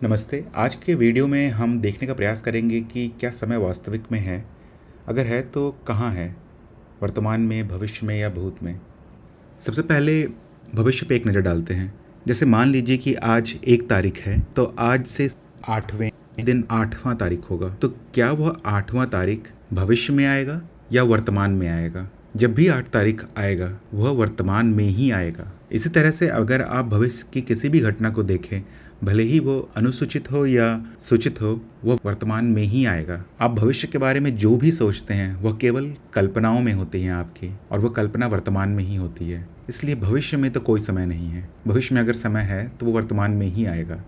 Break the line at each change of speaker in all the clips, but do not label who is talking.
नमस्ते। आज के वीडियो में हम देखने का प्रयास करेंगे कि क्या समय वास्तविक में है? अगर है तो कहाँ है? वर्तमान में, भविष्य में या भूत में? सबसे पहले भविष्य पे एक नज़र डालते हैं। जैसे मान लीजिए कि आज 1 तारीख है, तो आज से 8वें दिन 8वां तारीख होगा। तो क्या वह 8वां तारीख भविष्य में आएगा या वर्तमान में आएगा? जब भी 8 तारीख आएगा, वह वर्तमान में ही आएगा। इसी तरह से अगर आप भविष्य की किसी भी घटना को देखें, भले ही वो अनुसूचित हो या सूचित हो, वह वर्तमान में ही आएगा। आप भविष्य के बारे में जो भी सोचते हैं, वह केवल कल्पनाओं में होती हैं आपकी, और वह कल्पना वर्तमान में ही होती है। इसलिए भविष्य में तो कोई समय नहीं है। भविष्य में अगर समय है तो वो वर्तमान में ही आएगा।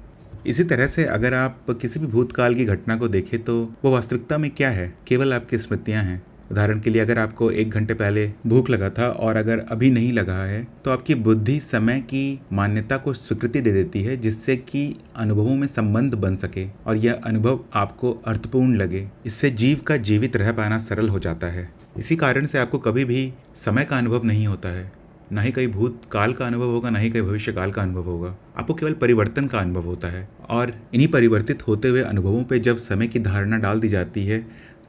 इसी तरह से अगर आप किसी भी भूतकाल की घटना को देखें तो वो वास्तविकता में क्या है? केवल आपकी स्मृतियाँ हैं। उदाहरण के लिए अगर आपको 1 घंटे पहले भूख लगा था और अगर अभी नहीं लगा है, तो आपकी बुद्धि समय की मान्यता को स्वीकृति दे देती है, जिससे कि अनुभवों में संबंध बन सके और यह अनुभव आपको अर्थपूर्ण लगे। इससे जीव का जीवित रह पाना सरल हो जाता है। इसी कारण से आपको कभी भी समय का अनुभव नहीं होता है। ना ही कहीं भूतकाल का अनुभव होगा, ना ही कहीं भविष्यकाल का अनुभव होगा। आपको केवल परिवर्तन का अनुभव होता है, और इन्हीं परिवर्तित होते हुए अनुभवों पे जब समय की धारणा डाल दी जाती है,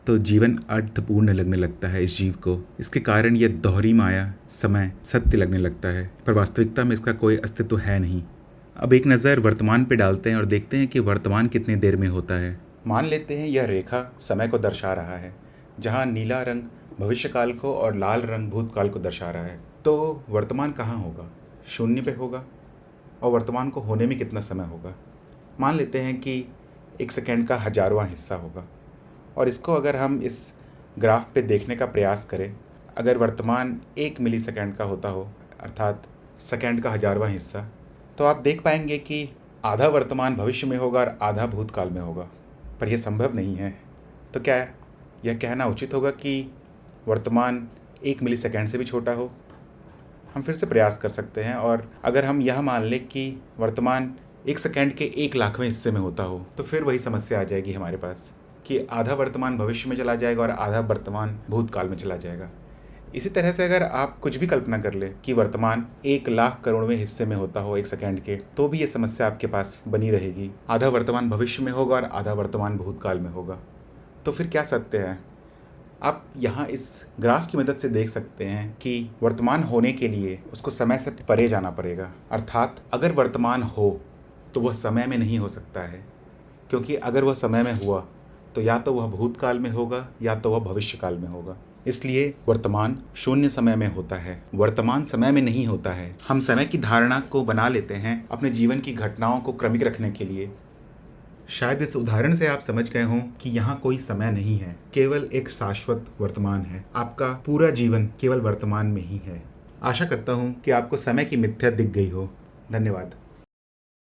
तो जीवन अर्थपूर्ण लगने लगता है इस जीव को। इसके कारण यह दोहरी माया, समय, सत्य लगने लगता है, पर वास्तविकता में इसका कोई अस्तित्व है नहीं। अब एक नज़र वर्तमान पे डालते हैं और देखते हैं कि वर्तमान कितनी देर में होता है। मान लेते हैं यह रेखा समय को दर्शा रहा है, जहाँ नीला रंग भविष्यकाल को और लाल रंग भूतकाल को दर्शा रहा है। तो वर्तमान कहाँ होगा? शून्य पे होगा। और वर्तमान को होने में कितना समय होगा? मान लेते हैं कि 1 सेकेंड का 1000वां हिस्सा होगा। और इसको अगर हम इस ग्राफ पे देखने का प्रयास करें, अगर वर्तमान 1 मिली सेकेंड का होता हो, अर्थात सेकेंड का 1000वां हिस्सा, तो आप देख पाएंगे कि आधा वर्तमान भविष्य में होगा और आधा भूतकाल में होगा। पर यह संभव नहीं है। तो क्या यह कहना उचित होगा कि वर्तमान 1 मिली सेकेंड से भी छोटा हो? हम फिर से प्रयास कर सकते हैं, और अगर हम यह मान लें कि वर्तमान 1 सेकेंड के 1,00,000वें हिस्से में होता हो, तो फिर वही समस्या आ जाएगी हमारे पास कि आधा वर्तमान भविष्य में चला जाएगा और आधा वर्तमान भूतकाल में चला जाएगा। इसी तरह से अगर आप कुछ भी कल्पना कर ले कि वर्तमान 1,00,000 करोड़वें हिस्से में होता हो 1 सेकेंड के, तो भी ये समस्या आपके पास बनी रहेगी। आधा वर्तमान भविष्य में होगा और आधा वर्तमान भूतकाल में होगा। तो फिर क्या सत्य है? आप यहाँ इस ग्राफ की मदद से देख सकते हैं कि वर्तमान होने के लिए उसको समय से परे जाना पड़ेगा। अर्थात अगर वर्तमान हो तो वह समय में नहीं हो सकता है, क्योंकि अगर वह समय में हुआ तो या तो वह भूतकाल में होगा या तो वह भविष्यकाल में होगा। इसलिए वर्तमान शून्य समय में होता है, वर्तमान समय में नहीं होता है। हम समय की धारणा को बना लेते हैं अपने जीवन की घटनाओं को क्रमिक रखने के लिए। शायद इस उदाहरण से आप समझ गए हों कि यहाँ कोई समय नहीं है, केवल एक शाश्वत वर्तमान है। आपका पूरा जीवन केवल वर्तमान में ही है। आशा करता हूँ कि आपको समय की मिथ्या दिख गई हो। धन्यवाद।